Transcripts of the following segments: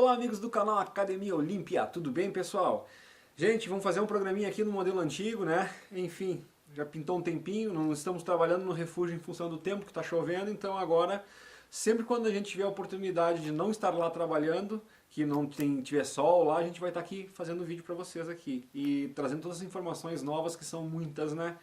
Olá amigos do canal Academia Olímpia, tudo bem pessoal? Gente, vamos fazer um programinha aqui no modelo antigo, né? Enfim, já pintou um tempinho, não estamos trabalhando no refúgio em função do tempo que está chovendo, então agora, sempre quando a gente tiver a oportunidade de não estar lá trabalhando, que não tiver sol lá, a gente vai estar aqui fazendo vídeo para vocês aqui e trazendo todas as informações novas, que são muitas, né?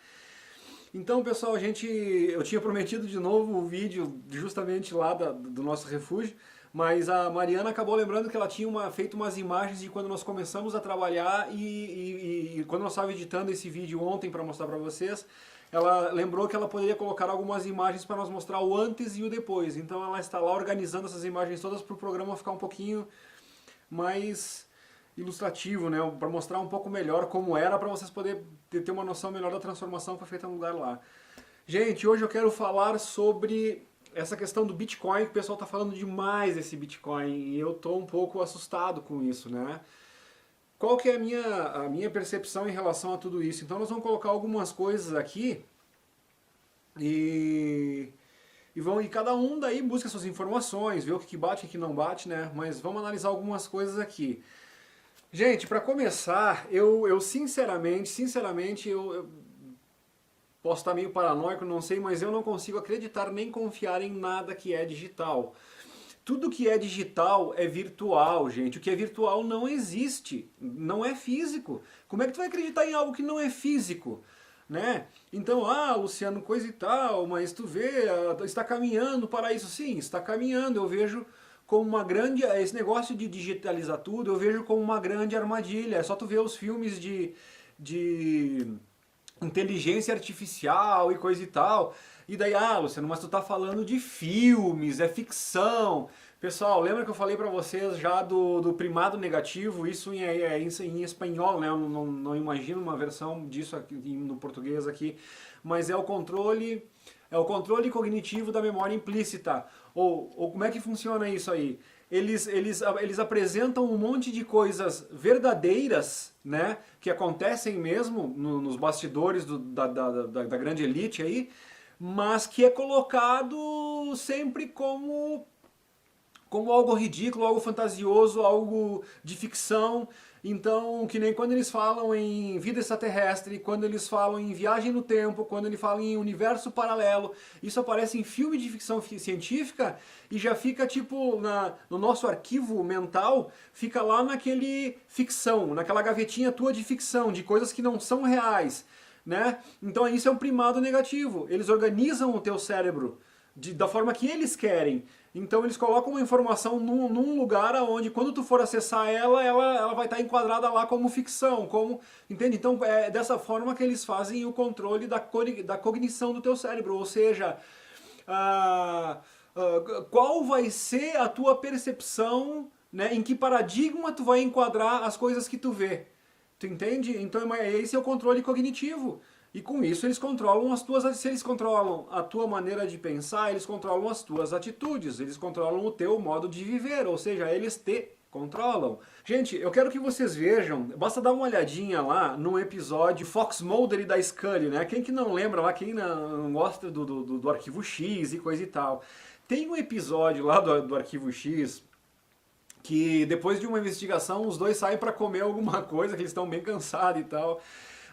Então, pessoal, eu tinha prometido de novo o vídeo justamente lá do nosso refúgio, mas a Mariana acabou lembrando que ela tinha feito umas imagens de quando nós começamos a trabalhar e quando nós estávamos editando esse vídeo ontem para mostrar para vocês, ela lembrou que ela poderia colocar algumas imagens para nós mostrar o antes e o depois. Então ela está lá organizando essas imagens todas para o programa ficar um pouquinho mais ilustrativo, né, para mostrar um pouco melhor como era, para vocês poderem ter uma noção melhor da transformação que foi feita no lugar lá. Gente, hoje eu quero falar sobre essa questão do Bitcoin, que o pessoal está falando demais desse Bitcoin, e eu estou um pouco assustado com isso, né? Qual que é a minha percepção em relação a tudo isso? Então nós vamos colocar algumas coisas aqui, e cada um daí busca suas informações, vê o que bate e o que não bate, né? Mas vamos analisar algumas coisas aqui. Gente, para começar, eu sinceramente, eu posso estar meio paranoico, não sei, mas eu não consigo acreditar nem confiar em nada que é digital. Tudo que é digital é virtual, gente. O que é virtual não existe, não é físico. Como é que tu vai acreditar em algo que não é físico? Né? Então, Luciano, coisa e tal, mas tu vê, está caminhando para isso. Sim, está caminhando, eu vejo como uma grande, esse negócio de digitalizar tudo, eu vejo como uma grande armadilha. É só tu ver os filmes de inteligência artificial e coisa e tal. E daí, Luciano, mas tu tá falando de filmes, é ficção. Pessoal, lembra que eu falei pra vocês já do primado negativo? Isso em espanhol, né? Eu não imagino uma versão disso aqui, no português aqui. Mas é o controle cognitivo da memória implícita. Ou como é que funciona isso aí? Eles apresentam um monte de coisas verdadeiras, né, que acontecem mesmo nos bastidores da grande elite aí, mas que é colocado sempre como algo ridículo, algo fantasioso, algo de ficção. Então, que nem quando eles falam em vida extraterrestre, quando eles falam em viagem no tempo, quando eles falam em universo paralelo, isso aparece em filme de ficção científica e já fica tipo no nosso arquivo mental, fica lá naquele ficção, naquela gavetinha tua de ficção, de coisas que não são reais, né? Então isso é um primado negativo. Eles organizam o teu cérebro da forma que eles querem. Então eles colocam uma informação num lugar onde quando tu for acessar ela vai estar enquadrada lá como ficção, entende? Então é dessa forma que eles fazem o controle da cognição do teu cérebro, ou seja, qual vai ser a tua percepção, né, em que paradigma tu vai enquadrar as coisas que tu vê. Tu entende? Então esse é o controle cognitivo. E com isso eles controlam se eles controlam a tua maneira de pensar, eles controlam as tuas atitudes, eles controlam o teu modo de viver, ou seja, eles te controlam. Gente, eu quero que vocês vejam, basta dar uma olhadinha lá no episódio Fox Mulder e da Scully, né? Quem que não lembra lá, quem não gosta do Arquivo X e coisa e tal. Tem um episódio lá do Arquivo X que depois de uma investigação os dois saem para comer alguma coisa, que eles estão bem cansados e tal.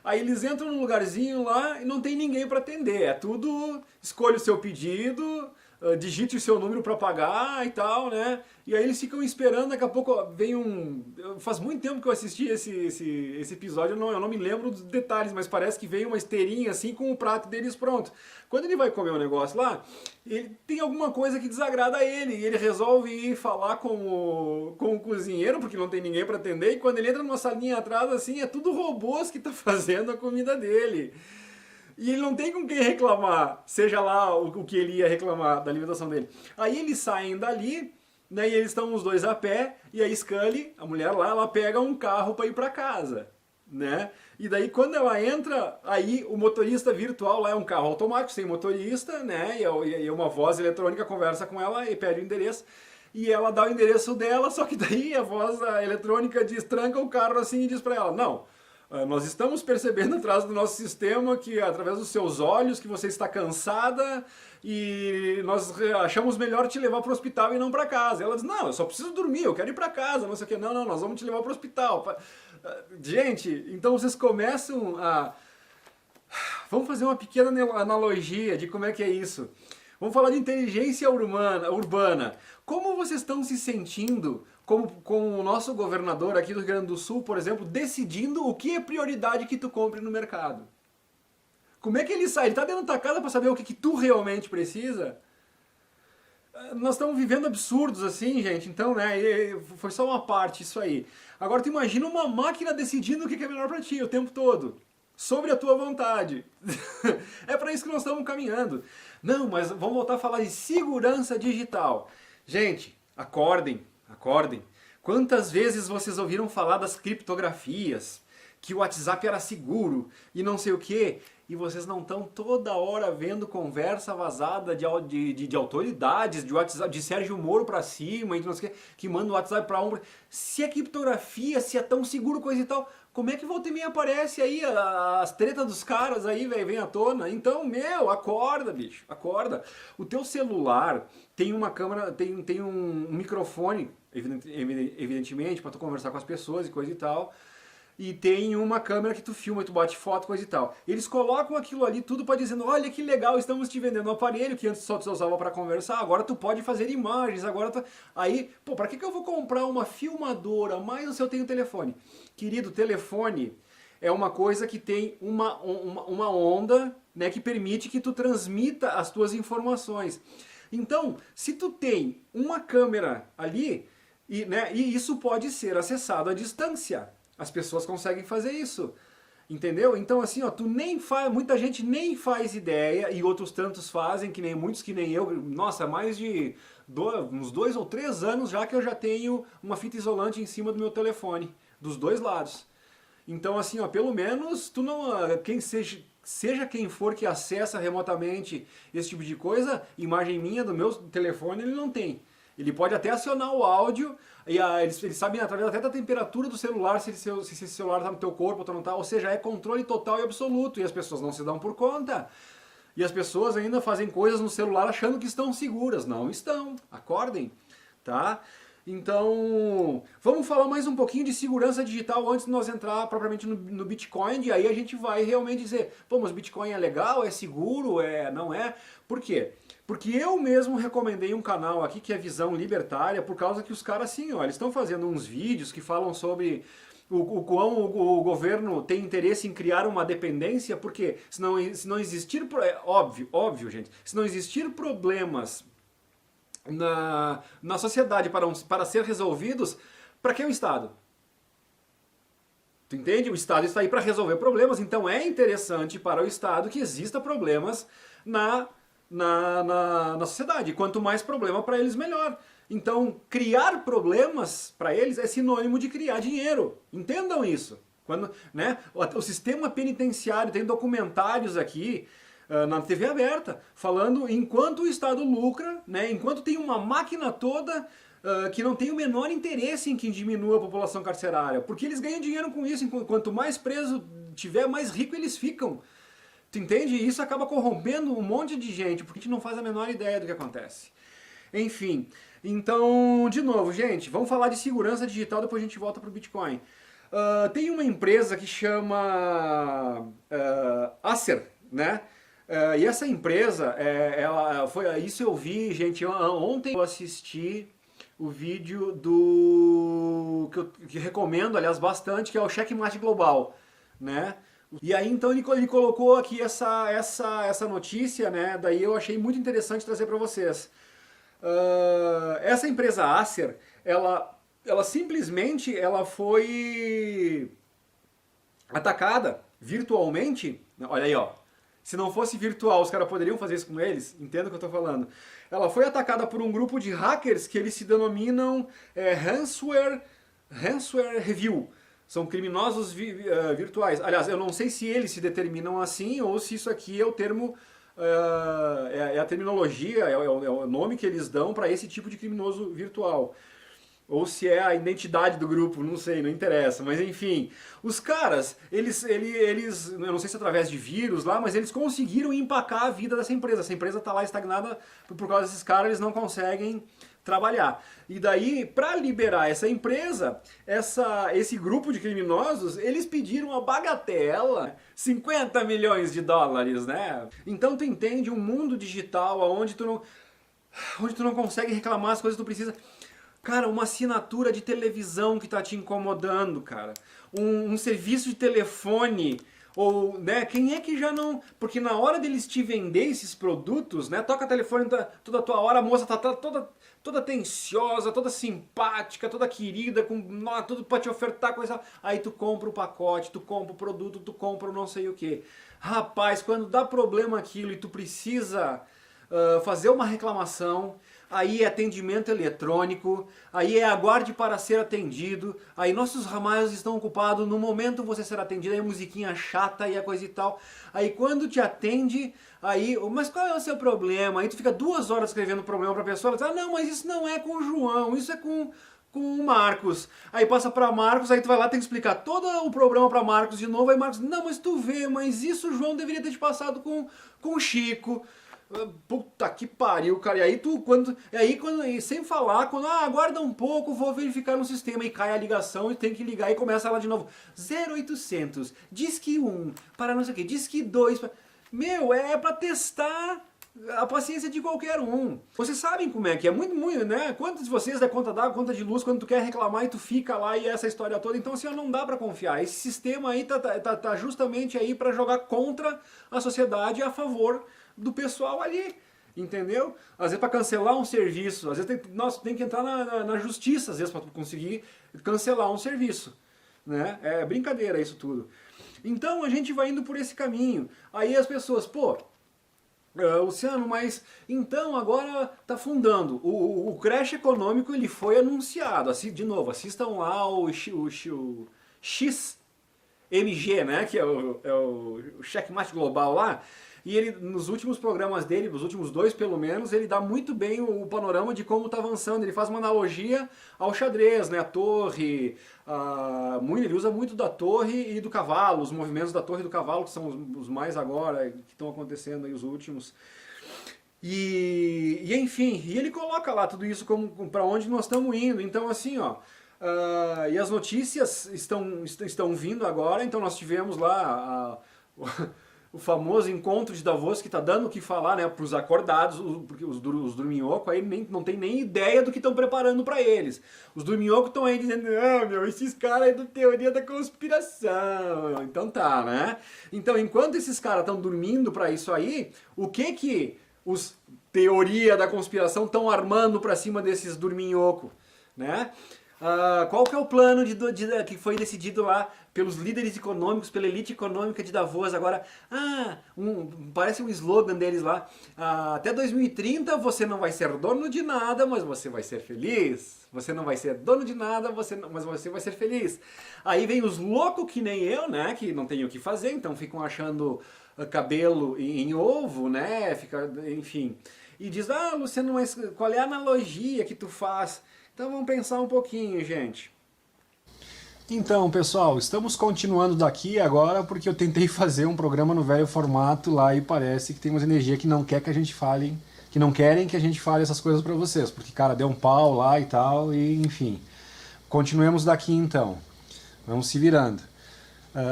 Aí eles entram num lugarzinho lá e não tem ninguém para atender. É tudo, escolha o seu pedido, digite o seu número para pagar e tal, né? E aí eles ficam esperando, daqui a pouco vem faz muito tempo que eu assisti esse episódio, eu não me lembro dos detalhes, mas parece que veio uma esteirinha assim com o prato deles pronto. Quando ele vai comer o negócio lá, ele tem alguma coisa que desagrada a ele, e ele resolve ir falar com o cozinheiro, porque não tem ninguém para atender, e quando ele entra numa salinha atrás, assim, é tudo robôs que tá fazendo a comida dele. E ele não tem com quem reclamar, seja lá o que ele ia reclamar da alimentação dele. Aí eles saem dali, né, e eles estão os dois a pé, e a Scully, a mulher lá, ela pega um carro para ir para casa, né? E daí quando ela entra, aí o motorista virtual lá é um carro automático, sem motorista, né? E uma voz eletrônica conversa com ela e pede o endereço. E ela dá o endereço dela, só que daí a voz eletrônica tranca o carro assim e diz para ela, não, Nós estamos percebendo atrás do nosso sistema que através dos seus olhos que você está cansada e nós achamos melhor te levar para o hospital e não para casa. Ela diz, não, eu só preciso dormir, eu quero ir para casa, não sei o que. Não, nós vamos te levar para o hospital. Gente, então vocês começam a... Vamos fazer uma pequena analogia de como é que é isso. Vamos falar de inteligência urbana. Como vocês estão se sentindo com o nosso governador aqui do Rio Grande do Sul, por exemplo, decidindo o que é prioridade que tu compre no mercado? Como é que ele sai? Ele está dentro da tua casa para saber o que tu realmente precisa? Nós estamos vivendo absurdos assim, gente, então, né, foi só uma parte isso aí. Agora tu imagina uma máquina decidindo o que é melhor para ti o tempo todo. Sobre a tua vontade. É para isso que nós estamos caminhando. Não, mas vamos voltar a falar de segurança digital. Gente, acordem. Quantas vezes vocês ouviram falar das criptografias? Que o WhatsApp era seguro e não sei o quê. E vocês não estão toda hora vendo conversa vazada de autoridades, de WhatsApp, de Sérgio Moro pra cima, não sei o quê, que manda o WhatsApp pra um. Se é criptografia, se é tão seguro, coisa e tal, como é que volta e meia aparece aí as tretas dos caras aí, velho, vem à tona? Então, acorda, bicho, acorda. O teu celular tem uma câmera, tem um microfone, evidentemente, para tu conversar com as pessoas e coisa e tal. E tem uma câmera que tu filma, tu bate foto, coisa e tal. Eles colocam aquilo ali tudo para dizendo, olha que legal, estamos te vendendo um aparelho que antes só tu usava para conversar, agora tu pode fazer imagens, agora tu... Aí, pô, para que eu vou comprar uma filmadora, mais se eu tenho telefone? Querido, telefone é uma coisa que tem uma onda, né, que permite que tu transmita as tuas informações. Então, se tu tem uma câmera ali, e isso pode ser acessado à distância. As pessoas conseguem fazer isso, entendeu? Então assim, ó, muita gente nem faz ideia e outros tantos fazem, muitos que nem eu. Nossa, mais de uns 2 ou 3 anos já que eu já tenho uma fita isolante em cima do meu telefone, dos dois lados. Então assim, ó, pelo menos tu não, seja quem for que acessa remotamente esse tipo de coisa, imagem minha do meu telefone ele não tem. Ele pode até acionar o áudio, e eles sabem através até da temperatura do celular, se esse celular está no teu corpo ou não está, ou seja, é controle total e absoluto, e as pessoas não se dão por conta. E as pessoas ainda fazem coisas no celular achando que estão seguras. Não estão, acordem, tá? Então, vamos falar mais um pouquinho de segurança digital antes de nós entrar propriamente no Bitcoin, e aí a gente vai realmente dizer, pô, mas Bitcoin é legal, é seguro, não é? Por quê? Porque eu mesmo recomendei um canal aqui que é Visão Libertária, por causa que os caras assim, ó, eles estão fazendo uns vídeos que falam sobre o quão o governo tem interesse em criar uma dependência, porque se não existir, óbvio, gente, se não existir problemas na sociedade para ser resolvidos, para que o Estado? Tu entende? O Estado está aí para resolver problemas, então é interessante para o Estado que exista problemas na sociedade. Quanto mais problema para eles, melhor. Então, criar problemas para eles é sinônimo de criar dinheiro. Entendam isso. O sistema penitenciário tem documentários aqui na TV aberta falando enquanto o Estado lucra, né, enquanto tem uma máquina toda que não tem o menor interesse em que diminua a população carcerária, porque eles ganham dinheiro com isso. Quanto mais preso tiver, mais rico eles ficam. Tu entende? E isso acaba corrompendo um monte de gente, porque a gente não faz a menor ideia do que acontece. Enfim, então, de novo, gente, vamos falar de segurança digital, depois a gente volta para o Bitcoin. Tem uma empresa que chama Acer, né? E essa empresa, isso eu vi, gente, ontem eu assisti o vídeo que eu recomendo, aliás, bastante, que é o Checkmate Global, né? E aí então ele colocou aqui essa notícia, né? Daí eu achei muito interessante trazer para vocês. Essa empresa Acer, ela simplesmente foi atacada virtualmente. Olha aí, ó. Se não fosse virtual, os caras poderiam fazer isso com eles? Entenda o que eu estou falando. Ela foi atacada por um grupo de hackers que eles se denominam ransomware review. São criminosos virtuais. Aliás, eu não sei se eles se determinam assim ou se isso aqui é o termo, é a terminologia, é o nome que eles dão para esse tipo de criminoso virtual. ou se é a identidade do grupo, não sei, não interessa, mas enfim, os caras, eles, eu não sei se através de vírus lá, mas eles conseguiram empacar a vida dessa empresa. Essa empresa tá lá estagnada por causa desses caras, eles não conseguem trabalhar. E daí, para liberar essa empresa, esse grupo de criminosos, eles pediram a bagatela, 50 milhões de dólares, né? Então tu entende um mundo digital onde tu não consegue reclamar as coisas que tu precisa. Cara, uma assinatura de televisão que tá te incomodando, cara. Um serviço de telefone, ou, né, quem é que já não... Porque na hora deles te vender esses produtos, né, toca telefone toda a tua hora, a moça tá toda atenciosa, toda simpática, toda querida, com tudo pra te ofertar coisa. Aí tu compra o pacote, tu compra o produto, tu compra o não sei o que. Rapaz, quando dá problema aquilo e tu precisa fazer uma reclamação, aí é atendimento eletrônico, aí é aguarde para ser atendido, aí nossos ramais estão ocupados, no momento você será atendido, aí a musiquinha chata e a coisa e tal. Aí quando te atende, aí, mas qual é o seu problema? Aí tu fica 2 horas escrevendo o problema pra pessoa, ela diz, ah não, mas isso não é com o João, isso é com o Marcos. Aí passa pra Marcos, aí tu vai lá, tem que explicar todo o problema pra Marcos de novo, aí Marcos, não, mas tu vê, mas isso o João deveria ter te passado com o Chico. Puta que pariu, cara. E aí sem falar, aguarda um pouco, vou verificar no sistema, e cai a ligação e tem que ligar e começa lá de novo. 0800, Disque 1, para não sei o que, Disque 2. Meu, é pra testar a paciência de qualquer um. Vocês sabem como é que é, muito, né? Quantos de vocês é conta d'água, conta de luz, quando tu quer reclamar e tu fica lá e essa história toda. Então assim, não dá pra confiar. Esse sistema aí tá justamente aí pra jogar contra a sociedade e a favor do pessoal ali, entendeu? Às vezes para cancelar um serviço, às vezes tem que entrar na justiça, às vezes para conseguir cancelar um serviço, né? É brincadeira isso tudo. Então a gente vai indo por esse caminho. Aí as pessoas, pô, Luciano, mas então agora tá fundando. O crash econômico ele foi anunciado. De novo, assistam lá o XMG, né? Que é o Checkmate Global lá. E ele, nos últimos programas dele, nos últimos 2 pelo menos, ele dá muito bem o panorama de como está avançando. Ele faz uma analogia ao xadrez, né? A torre, ele usa muito da torre e do cavalo, os movimentos da torre e do cavalo, que são os mais agora, que estão acontecendo aí, os últimos. E enfim, e ele coloca lá tudo isso como para onde nós estamos indo. Então assim, ó, e as notícias estão vindo agora. Então nós tivemos lá o famoso encontro de Davos, que está dando o que falar, né, para os acordados, porque os dorminhocos aí não tem nem ideia do que estão preparando para eles. Os dorminhocos estão aí dizendo, não, meu, esses caras aí do teoria da conspiração. Então tá, né? Então, enquanto esses caras estão dormindo para isso aí, o que os teoria da conspiração estão armando para cima desses dorminhocos, né? Qual que é o plano que foi decidido lá pelos líderes econômicos, pela elite econômica de Davos agora? Parece um slogan deles lá. Até 2030 você não vai ser dono de nada, mas você vai ser feliz. Você não vai ser dono de nada, mas você vai ser feliz. Aí vem os loucos que nem eu, né? Que não tem o que fazer, então ficam achando cabelo em ovo, né? Enfim. E diz, Luciano, mas qual é a analogia que tu faz? Então vamos pensar um pouquinho, gente. Então, pessoal, estamos continuando daqui agora porque eu tentei fazer um programa no velho formato lá e parece que tem umas energias que não quer que a gente fale, que não querem que a gente fale essas coisas pra vocês, porque, cara, deu um pau lá e tal, e enfim. Continuemos daqui então. Vamos se virando.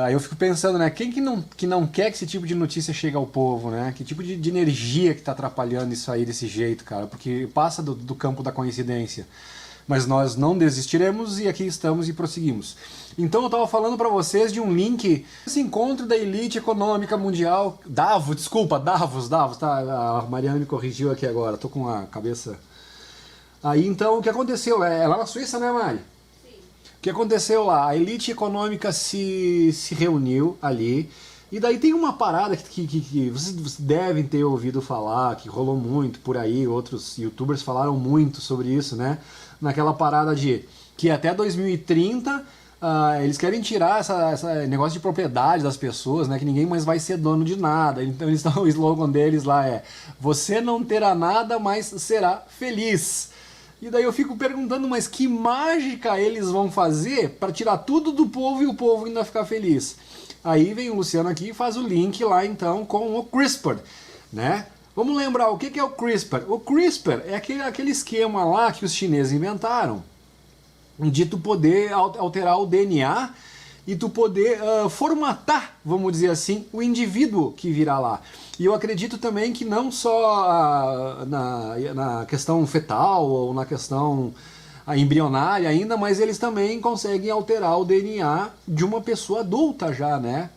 Aí eu fico pensando, né, quem que não quer que esse tipo de notícia chegue ao povo, né? Que tipo de energia que tá atrapalhando isso aí desse jeito, cara? Porque passa do campo da coincidência. Mas nós não desistiremos e aqui estamos e prosseguimos. Então eu estava falando para vocês de um link, esse encontro da elite econômica mundial, Davos, tá? A Mariana me corrigiu aqui agora, tô com a cabeça... Aí então o que aconteceu? É lá na Suíça, né, Mari? Sim. O que aconteceu lá? A elite econômica se reuniu ali, e daí tem uma parada que vocês devem ter ouvido falar, que rolou muito por aí, outros youtubers falaram muito sobre isso, né? Naquela parada de que até 2030 eles querem tirar essa negócio de propriedade das pessoas, né? Que ninguém mais vai ser dono de nada. Então o slogan deles lá é: você não terá nada, mas será feliz. E daí eu fico perguntando, mas que mágica eles vão fazer para tirar tudo do povo e o povo ainda ficar feliz? Aí vem o Luciano aqui e faz o link lá então com o CRISPR, né? Vamos lembrar o que é o CRISPR? O CRISPR é aquele esquema lá que os chineses inventaram de tu poder alterar o DNA e tu poder formatar, vamos dizer assim, o indivíduo que virá lá. E eu acredito também que não só na questão fetal ou na questão embrionária ainda, mas eles também conseguem alterar o DNA de uma pessoa adulta já, né?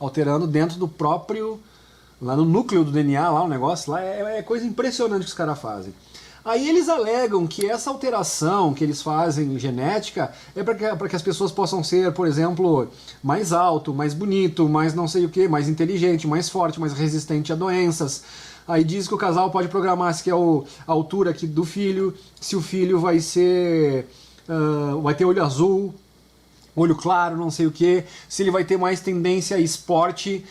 Alterando dentro do próprio, lá no núcleo do DNA, lá o negócio, lá é coisa impressionante que os caras fazem. Aí eles alegam que essa alteração que eles fazem genética é para que as pessoas possam ser, por exemplo, mais alto, mais bonito, mais não sei o que, mais inteligente, mais forte, mais resistente a doenças. Aí diz que o casal pode programar se quer a altura aqui do filho, se o filho vai ter olho azul, olho claro, não sei o que, se ele vai ter mais tendência a esporte,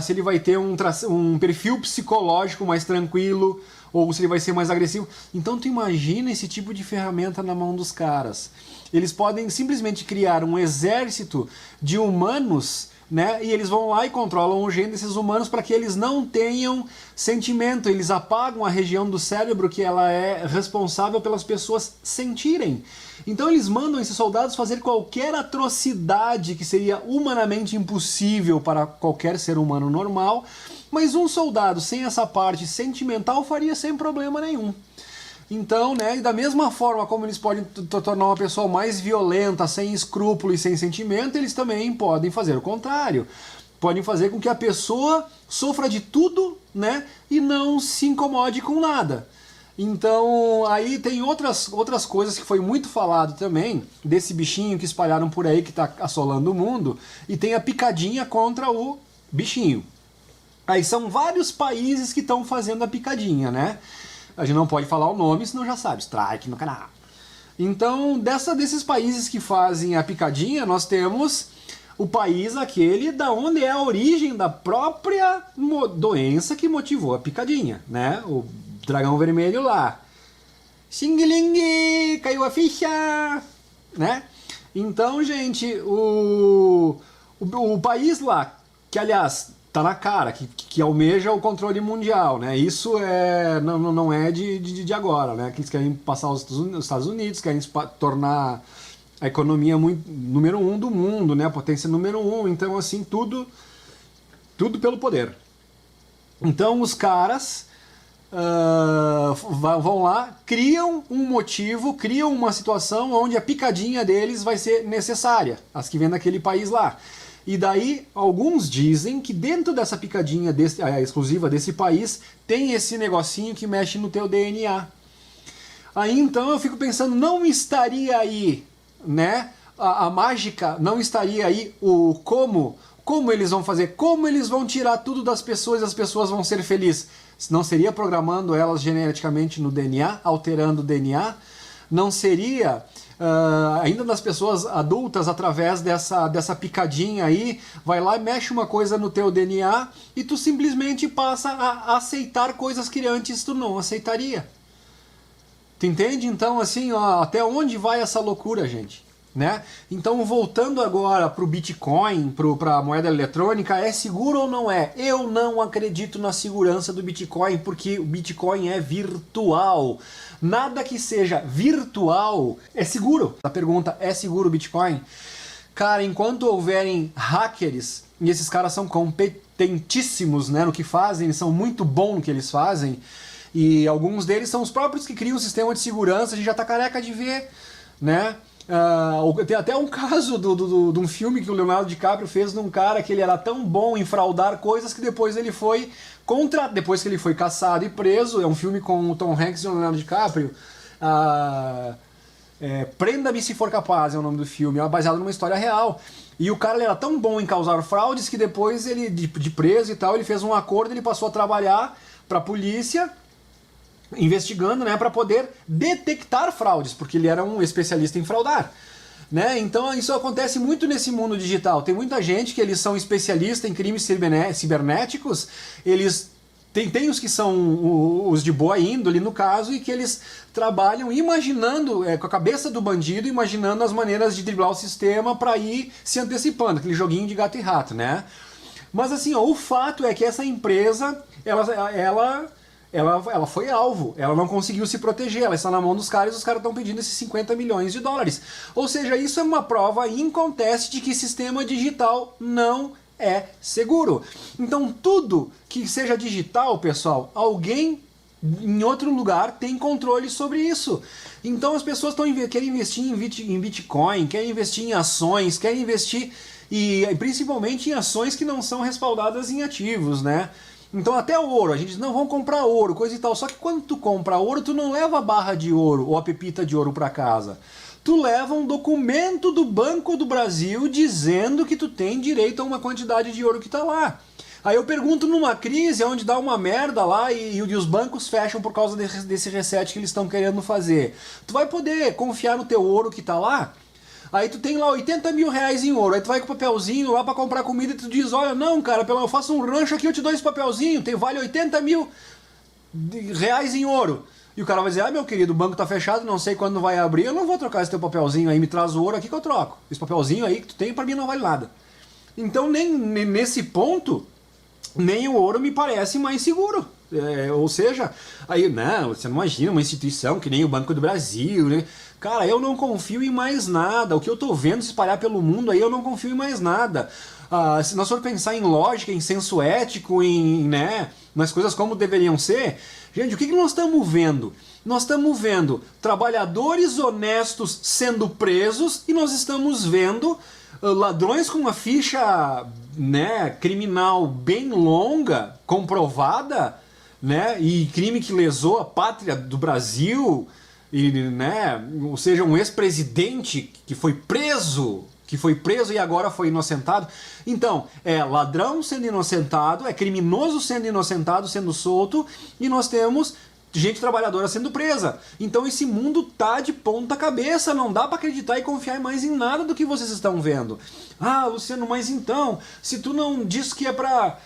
se ele vai ter um perfil psicológico mais tranquilo, ou se ele vai ser mais agressivo. Então tu imagina esse tipo de ferramenta na mão dos caras. Eles podem simplesmente criar um exército de humanos, né? E eles vão lá e controlam o gene desses humanos para que eles não tenham sentimento. Eles apagam a região do cérebro que ela é responsável pelas pessoas sentirem. Então eles mandam esses soldados fazer qualquer atrocidade que seria humanamente impossível para qualquer ser humano normal, mas um soldado sem essa parte sentimental faria sem problema nenhum. Então, né, e da mesma forma como eles podem tornar uma pessoa mais violenta, sem escrúpulo e sem sentimento, eles também podem fazer o contrário. Podem fazer com que a pessoa sofra de tudo, né, e não se incomode com nada. Então, aí tem outras coisas que foi muito falado também, desse bichinho que espalharam por aí, que está assolando o mundo, e tem a picadinha contra o bichinho. Aí são vários países que estão fazendo a picadinha, né? A gente não pode falar o nome, senão já sabe, strike no canal. Então, desses países que fazem a picadinha, nós temos o país aquele da onde é a origem da própria doença que motivou a picadinha, né? O dragão vermelho lá. Xing Ling, caiu a ficha, né? Então, gente, o país lá, que aliás tá na cara, que almeja o controle mundial, né? Isso não é de agora, né? Que eles querem passar os Estados Unidos, querem tornar a economia número 1 do mundo, né? A potência número 1, então assim, tudo pelo poder. Então os caras vão lá, criam um motivo, criam uma situação onde a picadinha deles vai ser necessária, as que vêm daquele país lá. E daí, alguns dizem que dentro dessa picadinha exclusiva desse país, tem esse negocinho que mexe no teu DNA. Aí então eu fico pensando, não estaria aí, né, a mágica, não estaria aí o como eles vão fazer, como eles vão tirar tudo das pessoas e as pessoas vão ser felizes. Não seria programando elas geneticamente no DNA, alterando o DNA? Não seria... ainda das pessoas adultas, através dessa picadinha aí, vai lá e mexe uma coisa no teu DNA e tu simplesmente passa a aceitar coisas que antes tu não aceitaria. Tu entende? Então, assim, ó, até onde vai essa loucura, gente? Né? Então, voltando agora para o Bitcoin, para a moeda eletrônica, é seguro ou não é? Eu não acredito na segurança do Bitcoin, porque o Bitcoin é virtual. Nada que seja virtual é seguro. A pergunta, é seguro o Bitcoin? Cara, enquanto houverem hackers, e esses caras são competentíssimos, né, no que fazem, eles são muito bons no que eles fazem, e alguns deles são os próprios que criam o sistema de segurança, a gente já tá careca de ver, né? Tem até um caso de um filme que o Leonardo DiCaprio fez de um cara que ele era tão bom em fraudar coisas que depois ele foi depois que ele foi caçado e preso. É um filme com o Tom Hanks e o Leonardo DiCaprio. Prenda-me se for capaz é o nome do filme. É baseado numa história real. E o cara ele era tão bom em causar fraudes que depois ele, de preso e tal, ele fez um acordo, ele passou a trabalhar para a polícia, investigando, né, para poder detectar fraudes, porque ele era um especialista em fraudar, né? Então isso acontece muito nesse mundo digital. Tem muita gente que eles são especialistas em crimes cibernéticos, eles Tem os que são os de boa índole, no caso, e que eles trabalham imaginando, com a cabeça do bandido, imaginando as maneiras de driblar o sistema para ir se antecipando, aquele joguinho de gato e rato, né? Mas assim, ó, o fato é que essa empresa, ela foi alvo, ela não conseguiu se proteger, ela está na mão dos caras e os caras estão pedindo esses 50 milhões de dólares. Ou seja, isso é uma prova inconteste de que sistema digital não é seguro. Então tudo que seja digital, pessoal, alguém em outro lugar tem controle sobre isso. Então as pessoas querem investir em Bitcoin, querem investir em ações, querem investir principalmente em ações que não são respaldadas em ativos, né? Então até ouro, a gente diz, não, vamos comprar ouro, coisa e tal. Só que quando tu compra ouro, tu não leva a barra de ouro ou a pepita de ouro para casa. Tu leva um documento do Banco do Brasil dizendo que tu tem direito a uma quantidade de ouro que tá lá. Aí eu pergunto numa crise onde dá uma merda lá e os bancos fecham por causa desse reset que eles estão querendo fazer. Tu vai poder confiar no teu ouro que tá lá? Aí tu tem lá 80 mil reais em ouro, aí tu vai com o papelzinho lá pra comprar comida e tu diz, olha, não cara, eu faço um rancho aqui, eu te dou esse papelzinho, vale 80 mil reais em ouro. E o cara vai dizer, ah meu querido, o banco tá fechado, não sei quando vai abrir, eu não vou trocar esse teu papelzinho aí, me traz o ouro aqui que eu troco. Esse papelzinho aí que tu tem pra mim não vale nada. Então nem nesse ponto, nem o ouro me parece mais seguro. Ou seja, aí, não, você não imagina uma instituição que nem o Banco do Brasil, né? Cara, eu não confio em mais nada. O que eu tô vendo se espalhar pelo mundo aí, eu não confio em mais nada. Se nós for pensar em lógica, em senso ético, nas coisas como deveriam ser, gente, o que nós estamos vendo? Nós estamos vendo trabalhadores honestos sendo presos e nós estamos vendo ladrões com uma ficha, né, criminal bem longa, comprovada, né, e crime que lesou a pátria do Brasil, ou seja, um ex-presidente que foi preso e agora foi inocentado. Então, é ladrão sendo inocentado, é criminoso sendo inocentado, sendo solto, e nós temos gente trabalhadora sendo presa. Então esse mundo tá de ponta cabeça, não dá para acreditar e confiar mais em nada do que vocês estão vendo. Ah, Luciano, mas então, se tu não diz que é pra...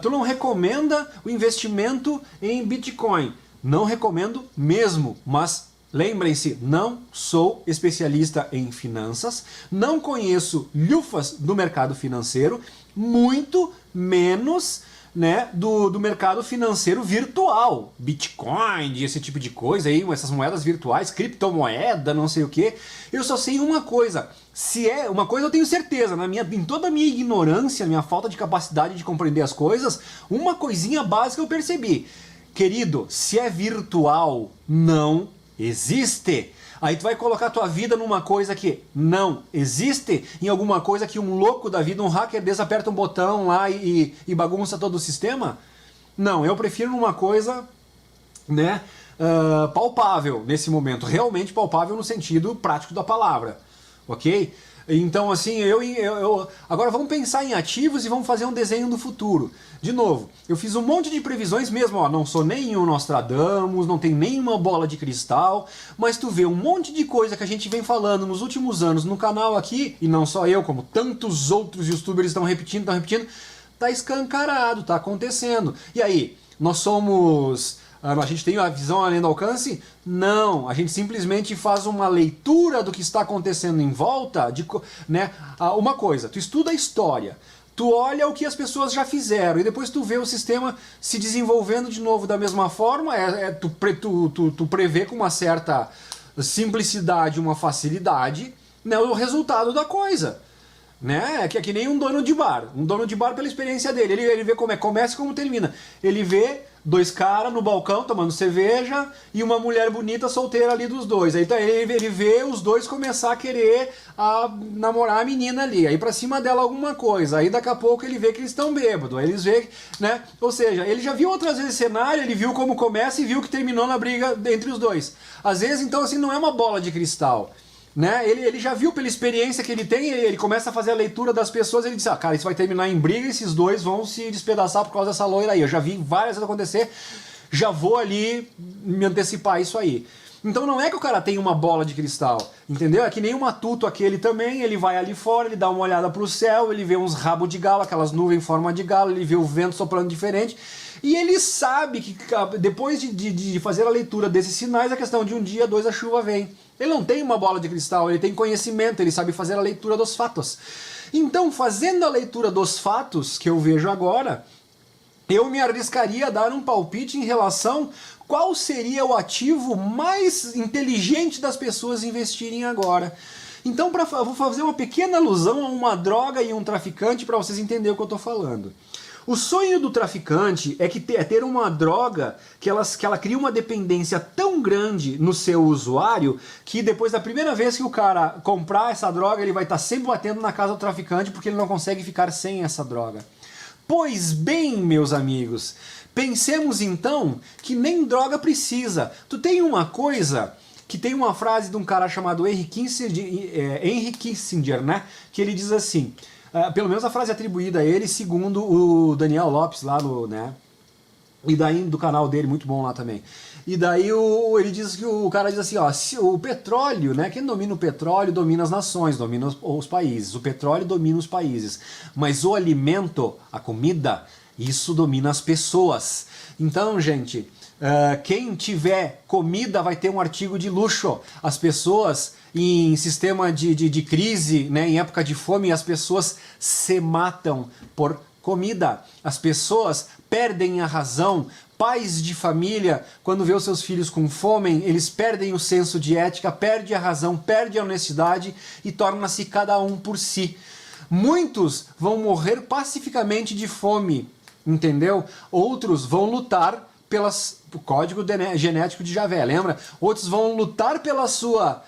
tu não recomenda o investimento em Bitcoin. Não recomendo mesmo, mas lembrem-se, não sou especialista em finanças, não conheço lufas do mercado financeiro, muito menos, né, do mercado financeiro virtual, Bitcoin, esse tipo de coisa aí, essas moedas virtuais, criptomoeda, não sei o que. Eu só sei uma coisa, se é uma coisa eu tenho certeza, em toda a minha ignorância, minha falta de capacidade de compreender as coisas, uma coisinha básica eu percebi. Querido, se é virtual, não existe. Aí tu vai colocar a tua vida numa coisa que não existe, em alguma coisa que um louco da vida, um hacker desse aperta um botão lá e bagunça todo o sistema? Não, eu prefiro numa coisa, né, palpável nesse momento, realmente palpável no sentido prático da palavra, ok? Então assim, agora vamos pensar em ativos e vamos fazer um desenho do futuro. De novo, eu fiz um monte de previsões mesmo, ó, não sou nenhum Nostradamus, não tenho nenhuma bola de cristal, mas tu vê um monte de coisa que a gente vem falando nos últimos anos no canal aqui, e não só eu, como tantos outros youtubers estão repetindo, tá escancarado, tá acontecendo. E aí, nós somos... a gente tem a visão além do alcance? Não, a gente simplesmente faz uma leitura do que está acontecendo em volta, né? Uma coisa, tu estuda a história, tu olha o que as pessoas já fizeram e depois tu vê o sistema se desenvolvendo de novo da mesma forma, tu prevê com uma certa simplicidade, uma facilidade, né, o resultado da coisa. Né? Que é que nem um dono de bar. Um dono de bar, pela experiência dele, ele vê como começa e como termina. Ele vê dois caras no balcão tomando cerveja e uma mulher bonita solteira ali dos dois. Aí ele vê os dois começar a querer namorar a menina ali. Aí pra cima dela alguma coisa. Aí daqui a pouco ele vê que eles estão bêbados. Aí eles vê, né? Ou seja, ele já viu outras vezes esse cenário, ele viu como começa e viu que terminou na briga entre os dois. Às vezes, então, assim, não é uma bola de cristal. Né? Ele já viu pela experiência que ele tem, ele começa a fazer a leitura das pessoas, ele diz, cara, isso vai terminar em briga, esses dois vão se despedaçar por causa dessa loira aí. Eu já vi várias vezes acontecer, já vou ali me antecipar isso aí. Então não é que o cara tem uma bola de cristal, entendeu? É que nem o matuto aquele também, ele vai ali fora, ele dá uma olhada pro céu, ele vê uns rabos de galo, aquelas nuvens em forma de galo, ele vê o vento soprando diferente, E ele sabe que depois de fazer a leitura desses sinais, a questão de um dia, dois, a chuva vem. Ele não tem uma bola de cristal, ele tem conhecimento, ele sabe fazer a leitura dos fatos. Então, fazendo a leitura dos fatos, que eu vejo agora, eu me arriscaria a dar um palpite em relação qual seria o ativo mais inteligente das pessoas investirem agora. Então, vou fazer uma pequena alusão a uma droga e um traficante para vocês entenderem o que eu estou falando. O sonho do traficante é ter uma droga que ela cria uma dependência tão grande no seu usuário que depois da primeira vez que o cara comprar essa droga, ele vai estar sempre batendo na casa do traficante porque ele não consegue ficar sem essa droga. Pois bem, meus amigos, pensemos então que nem droga precisa. Tu tem uma coisa que tem uma frase de um cara chamado Henry Kissinger, né? Que ele diz assim... pelo menos a frase atribuída a ele, segundo o Daniel Lopes lá no, né? E daí do canal dele, muito bom lá também. E daí ele diz que o cara diz assim, ó, o petróleo, né? Quem domina o petróleo domina as nações, domina os países. O petróleo domina os países. Mas o alimento, a comida, isso domina as pessoas. Então, gente, quem tiver comida vai ter um artigo de luxo. As pessoas... em sistema de crise, né, em época de fome, as pessoas se matam por comida. As pessoas perdem a razão. Pais de família, quando vê os seus filhos com fome, eles perdem o senso de ética, perdem a razão, perdem a honestidade e torna-se cada um por si. Muitos vão morrer pacificamente de fome, entendeu? Outros vão lutar o código genético de Javé, lembra? Outros vão lutar pela sua...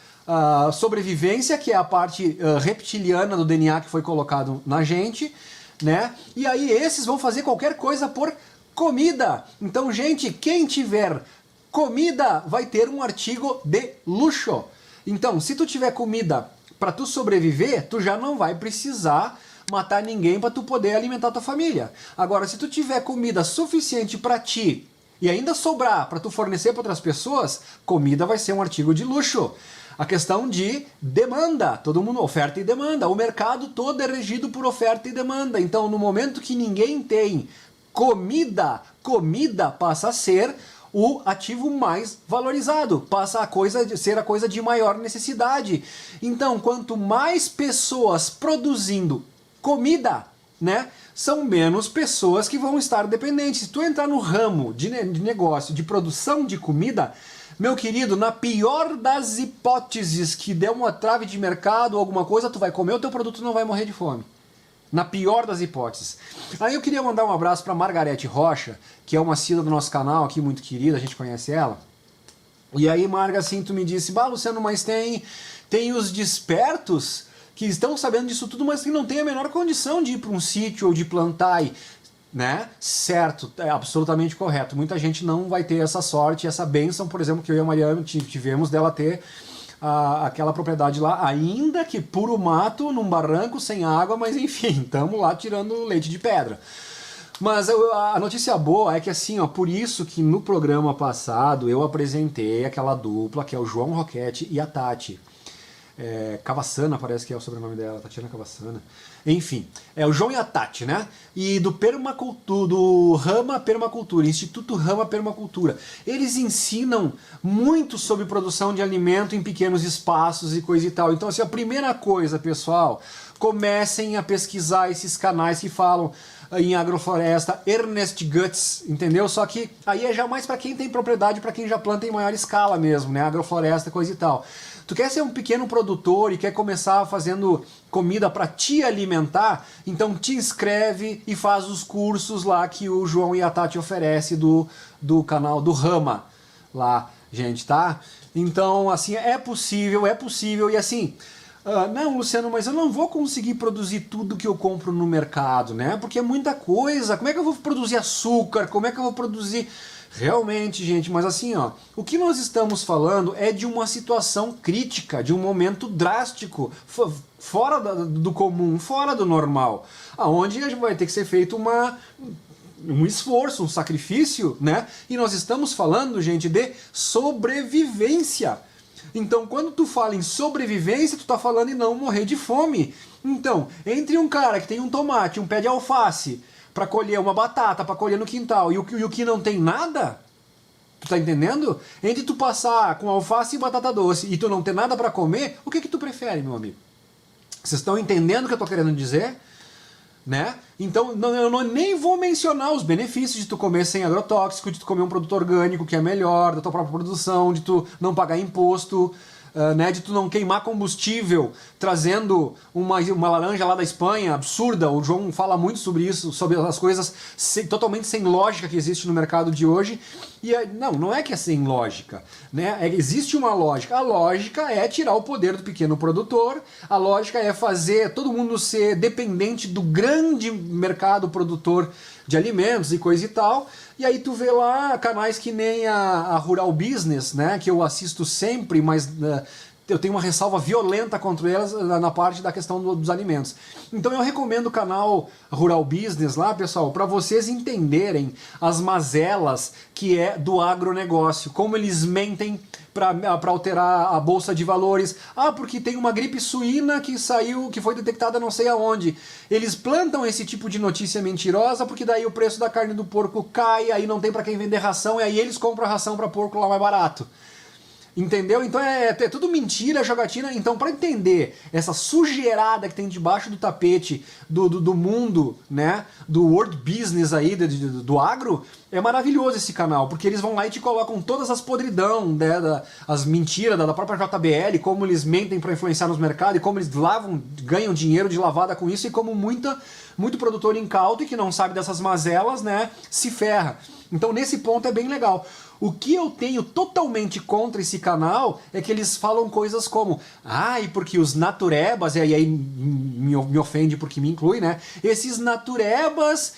sobrevivência, que é a parte reptiliana do DNA que foi colocado na gente, né? E aí esses vão fazer qualquer coisa por comida. Então, gente, quem tiver comida vai ter um artigo de luxo. Então, se tu tiver comida para tu sobreviver, tu já não vai precisar matar ninguém para tu poder alimentar tua família. Agora, se tu tiver comida suficiente para ti e ainda sobrar para tu fornecer para outras pessoas, comida vai ser um artigo de luxo. A questão de demanda, todo mundo, oferta e demanda. O mercado todo é regido por oferta e demanda. Então, no momento que ninguém tem comida, comida passa a ser o ativo mais valorizado, passa a ser a coisa de maior necessidade. Então, quanto mais pessoas produzindo comida, né, são menos pessoas que vão estar dependentes. Se tu entrar no ramo de negócio de produção de comida, meu querido, na pior das hipóteses que der uma trave de mercado ou alguma coisa, tu vai comer o teu produto e não vai morrer de fome. Na pior das hipóteses. Aí eu queria mandar um abraço para Margarete Rocha, que é uma assídua do nosso canal aqui, muito querida, a gente conhece ela. E aí, Marga, assim, tu me disse, Luciano, mas tem os despertos que estão sabendo disso tudo, mas que não tem a menor condição de ir para um sítio ou de plantar né? Certo, é absolutamente correto. Muita gente não vai ter essa sorte, essa bênção, por exemplo, que eu e a Mariana tivemos dela ter aquela propriedade lá, ainda que puro mato, num barranco, sem água, mas enfim, estamos lá tirando leite de pedra. Mas a notícia boa é que assim, ó, por isso que no programa passado eu apresentei aquela dupla, que é o João Roquete e a Tati. Cavassana, parece que é o sobrenome dela, Tatiana Cavassana. Enfim, é o João e a Tati, né? E do Rama Permacultura, Instituto Rama Permacultura. Eles ensinam muito sobre produção de alimento em pequenos espaços e coisa e tal. Então, assim, a primeira coisa, pessoal, comecem a pesquisar esses canais que falam em agrofloresta, Ernest Götz, entendeu? Só que aí é já mais para quem tem propriedade, para quem já planta em maior escala mesmo, né? Agrofloresta, coisa e tal. Tu quer ser um pequeno produtor e quer começar fazendo comida para te alimentar, então te inscreve e faz os cursos lá que o João e a Tati oferecem do canal do Rama lá, gente, tá? Então, assim, é possível e assim... não, Luciano, mas eu não vou conseguir produzir tudo que eu compro no mercado, né? Porque é muita coisa. Como é que eu vou produzir açúcar? Como é que eu vou produzir... Realmente, gente, mas assim, ó, o que nós estamos falando é de uma situação crítica, de um momento drástico, fora do comum, fora do normal, aonde vai ter que ser feito um esforço, um sacrifício, né? E nós estamos falando, gente, de sobrevivência. Então, quando tu fala em sobrevivência, tu tá falando em não morrer de fome. Então, entre um cara que tem um tomate, um pé de alface, para colher uma batata, para colher no quintal, e o que não tem nada, tu tá entendendo? Entre tu passar com alface e batata doce e tu não ter nada para comer, o que tu prefere, meu amigo? Vocês estão entendendo o que eu tô querendo dizer? Né? Então eu nem vou mencionar os benefícios de tu comer sem agrotóxico, de tu comer um produto orgânico que é melhor, da tua própria produção, de tu não pagar imposto, né, de tu não queimar combustível trazendo uma laranja lá da Espanha, absurda. O João fala muito sobre isso, sobre as coisas totalmente sem lógica que existe no mercado de hoje. E não é que é sem lógica, né? Existe uma lógica. A lógica é tirar o poder do pequeno produtor, a lógica é fazer todo mundo ser dependente do grande mercado produtor de alimentos e coisa e tal. E aí tu vê lá canais que nem a Rural Business, né, que eu assisto sempre, mas eu tenho uma ressalva violenta contra elas na parte da questão dos alimentos. Então eu recomendo o canal Rural Business lá, pessoal, para vocês entenderem as mazelas que é do agronegócio, como eles mentem para alterar a bolsa de valores. Ah, porque tem uma gripe suína que saiu, que foi detectada não sei aonde. Eles plantam esse tipo de notícia mentirosa porque daí o preço da carne do porco cai, aí não tem para quem vender ração, e aí eles compram a ração para porco lá mais barato. Entendeu? Então é tudo mentira, jogatina. Então, para entender essa sujeirada que tem debaixo do tapete do mundo, né, do world business aí, do agro, é maravilhoso esse canal, porque eles vão lá e te colocam todas as podridão, né, as mentiras da própria JBL, como eles mentem para influenciar nos mercados, e como eles ganham dinheiro de lavada com isso, e como muito produtor incauto e que não sabe dessas mazelas, né, se ferra. Então, nesse ponto é bem legal. O que eu tenho totalmente contra esse canal é que eles falam coisas como e porque os naturebas, e aí me ofende porque me inclui, né? Esses naturebas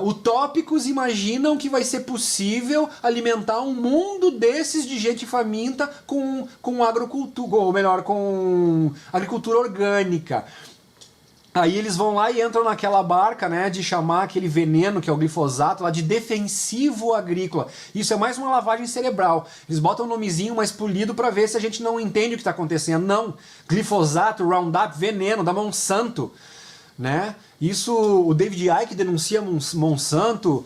utópicos imaginam que vai ser possível alimentar um mundo desses de gente faminta com agrocultura, ou melhor, com agricultura orgânica. Aí eles vão lá e entram naquela barca, né, de chamar aquele veneno, que é o glifosato, lá de defensivo agrícola. Isso é mais uma lavagem cerebral. Eles botam um nomezinho mais polido para ver se a gente não entende o que está acontecendo. Não, glifosato, Roundup, veneno da Monsanto, né? Isso, o David Icke denuncia Monsanto,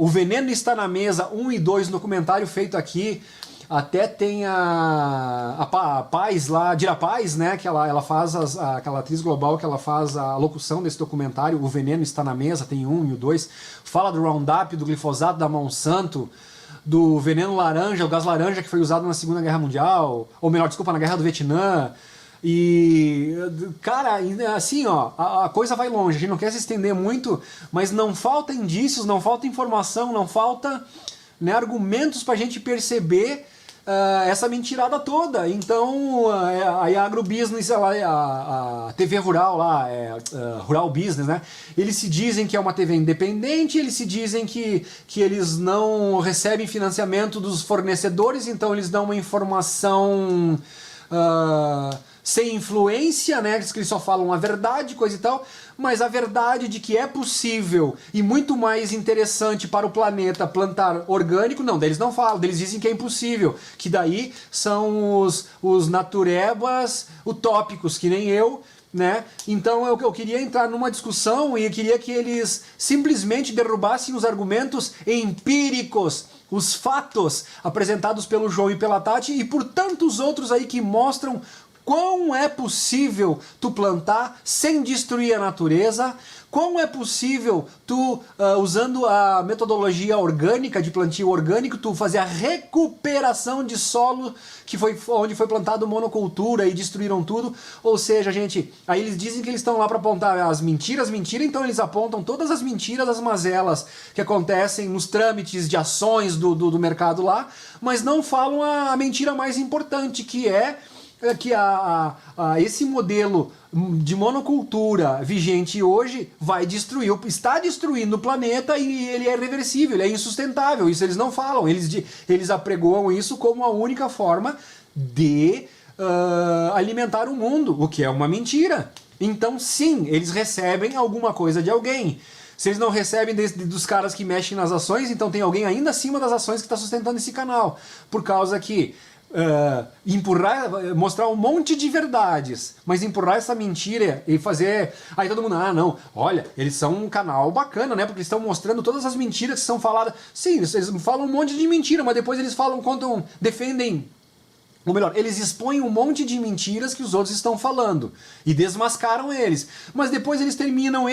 o veneno está na mesa 1 e 2, no documentário feito aqui. Até tem a Paz lá, Dira Paz, né, que ela faz aquela atriz global que ela faz a locução desse documentário, O Veneno Está na Mesa, tem 1 e o 2, fala do Roundup, do glifosato da Monsanto, do veneno laranja, o gás laranja que foi usado na Segunda Guerra Mundial, ou melhor, desculpa, na Guerra do Vietnã. E, cara, assim, ó, a coisa vai longe, a gente não quer se estender muito, mas não falta indícios, não falta informação, não falta, né, argumentos pra gente perceber essa mentirada toda. Então a agrobusiness, a TV rural lá, Rural Business, né? Eles se dizem que é uma TV independente, eles se dizem que eles não recebem financiamento dos fornecedores, então eles dão uma informação sem influência, né? Que eles só falam a verdade, coisa e tal, mas a verdade de que é possível e muito mais interessante para o planeta plantar orgânico, não, eles não falam, eles dizem que é impossível, que daí são os naturebas utópicos, que nem eu, né? Então eu queria entrar numa discussão e eu queria que eles simplesmente derrubassem os argumentos empíricos, os fatos apresentados pelo João e pela Tati e por tantos outros aí que mostram quão é possível tu plantar sem destruir a natureza, como é possível tu, usando a metodologia orgânica, de plantio orgânico, tu fazer a recuperação de solo que onde foi plantado monocultura e destruíram tudo. Ou seja, gente, aí eles dizem que eles estão lá para apontar as mentiras, então eles apontam todas as mentiras, as mazelas que acontecem nos trâmites de ações do mercado lá, mas não falam a mentira mais importante, que é que esse modelo de monocultura vigente hoje está destruindo o planeta e ele é irreversível, ele é insustentável. Isso eles não falam, eles apregoam isso como a única forma de alimentar o mundo, o que é uma mentira. Então sim, eles recebem alguma coisa de alguém. Se eles não recebem dos caras que mexem nas ações, então tem alguém ainda acima das ações que está sustentando esse canal. Por causa que mostrar um monte de verdades, mas empurrar essa mentira e fazer... Aí todo mundo, ah não, olha, eles são um canal bacana, né? Porque eles estão mostrando todas as mentiras que são faladas. Sim, eles falam um monte de mentira, mas depois eles falam, contam, defendem... Ou melhor, eles expõem um monte de mentiras que os outros estão falando e desmascaram eles. Mas depois eles terminam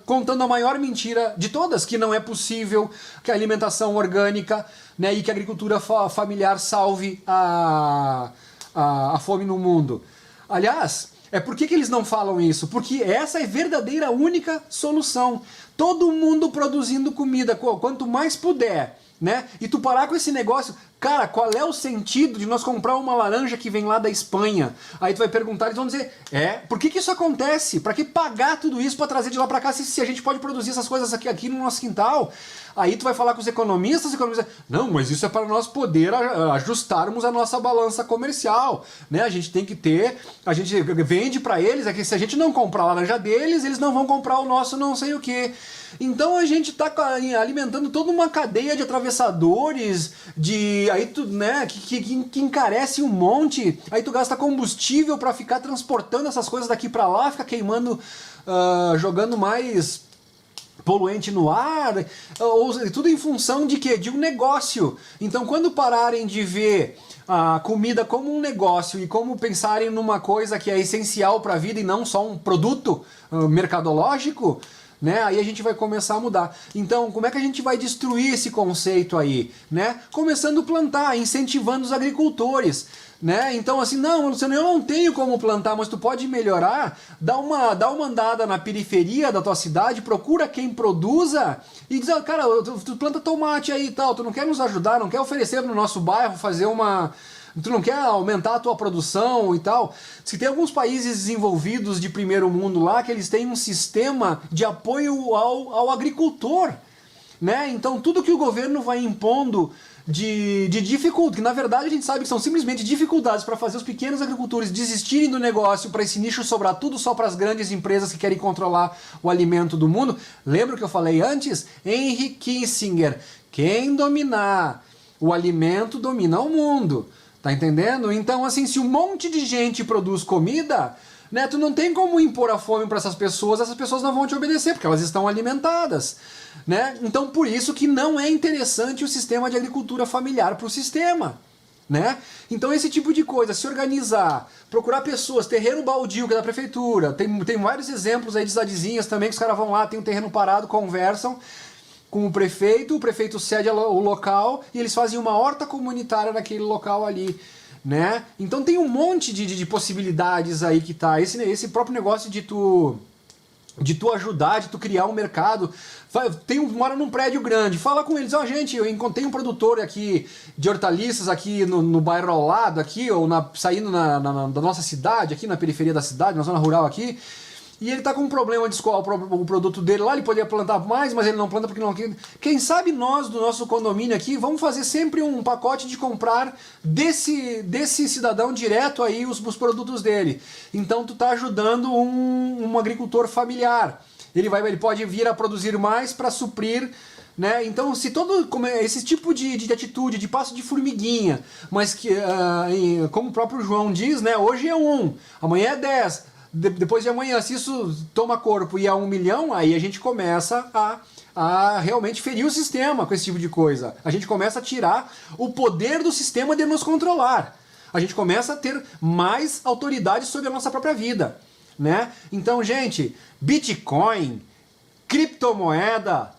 contando a maior mentira de todas, que não é possível que a alimentação orgânica, né, e que a agricultura familiar salve a fome no mundo. Aliás, por que eles não falam isso? Porque essa é a verdadeira única solução. Todo mundo produzindo comida, quanto mais puder, né? E tu parar com esse negócio... Cara, qual é o sentido de nós comprar uma laranja que vem lá da Espanha? Aí tu vai perguntar, eles vão dizer, por que isso acontece? Pra que pagar tudo isso pra trazer de lá pra cá se a gente pode produzir essas coisas aqui no nosso quintal? Aí tu vai falar com os economistas não, mas isso é para nós poder ajustarmos a nossa balança comercial, né? A gente tem que ter, a gente vende pra eles, é que se a gente não comprar a laranja deles, eles não vão comprar o nosso não sei o que. Então a gente tá alimentando toda uma cadeia de atravessadores, aí tu, né, que encarece um monte, aí tu gasta combustível para ficar transportando essas coisas daqui para lá, fica queimando, jogando mais poluente no ar, tudo em função de quê? De um negócio. Então quando pararem de ver a comida como um negócio e como pensarem numa coisa que é essencial para a vida e não só um produto mercadológico, né? Aí a gente vai começar a mudar. Então, como é que a gente vai destruir esse conceito aí? Né? Começando a plantar, incentivando os agricultores. Né? Então, assim, não, Luciano, eu não tenho como plantar, mas tu pode melhorar, dá uma andada na periferia da tua cidade, procura quem produza e diz, cara, tu planta tomate aí e tal, tu não quer nos ajudar, não quer oferecer no nosso bairro, fazer uma... Tu não quer aumentar a tua produção e tal? Se tem alguns países desenvolvidos de primeiro mundo lá que eles têm um sistema de apoio ao agricultor, né? Então tudo que o governo vai impondo de dificuldade, que na verdade a gente sabe que são simplesmente dificuldades para fazer os pequenos agricultores desistirem do negócio, para esse nicho sobrar tudo só para as grandes empresas que querem controlar o alimento do mundo. Lembra o que eu falei antes? Henry Kissinger, quem dominar o alimento domina o mundo. Tá entendendo? Então, assim, se um monte de gente produz comida, né, tu não tem como impor a fome para essas pessoas não vão te obedecer, porque elas estão alimentadas. Né? Então, por isso que não é interessante o sistema de agricultura familiar para o sistema. Né? Então, esse tipo de coisa, se organizar, procurar pessoas, terreno baldio que é da prefeitura, tem vários exemplos aí de cidadezinhas também, que os caras vão lá, tem um terreno parado, conversam com o prefeito cede o local e eles fazem uma horta comunitária naquele local ali, né? Então tem um monte de possibilidades aí que tá, esse próprio negócio de tu ajudar, de tu criar um mercado. Mora num prédio grande, fala com eles, gente, eu encontrei um produtor aqui de hortaliças aqui no bairro ao lado, aqui, ou saindo da nossa cidade, aqui na periferia da cidade, na zona rural aqui, e ele tá com um problema de escoar o produto dele lá, ele poderia plantar mais, mas ele não planta porque não... Quem sabe nós, do nosso condomínio aqui, vamos fazer sempre um pacote de comprar desse cidadão direto aí os produtos dele. Então tu tá ajudando um agricultor familiar. Ele pode vir a produzir mais para suprir, né? Então, se esse tipo de atitude, de passo de formiguinha, mas que, como o próprio João diz, né? Hoje é 1, amanhã é 10, depois de amanhã, se isso toma corpo e é 1 milhão, aí a gente começa a realmente ferir o sistema com esse tipo de coisa. A gente começa a tirar o poder do sistema de nos controlar. A gente começa a ter mais autoridade sobre a nossa própria vida. Né? Então, gente, Bitcoin, criptomoeda,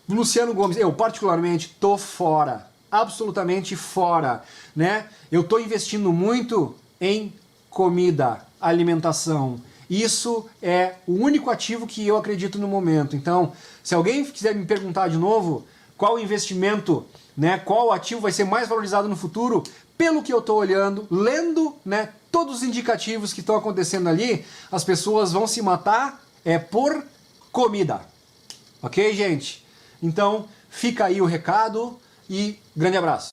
Luciano Gomes, eu particularmente tô fora, absolutamente fora, né? Eu tô investindo muito em comida, alimentação. Isso é o único ativo que eu acredito no momento. Então, se alguém quiser me perguntar de novo qual investimento, né, qual ativo vai ser mais valorizado no futuro, pelo que eu estou olhando, lendo, né, todos os indicativos que estão acontecendo ali, as pessoas vão se matar por comida. Ok, gente? Então, fica aí o recado e grande abraço.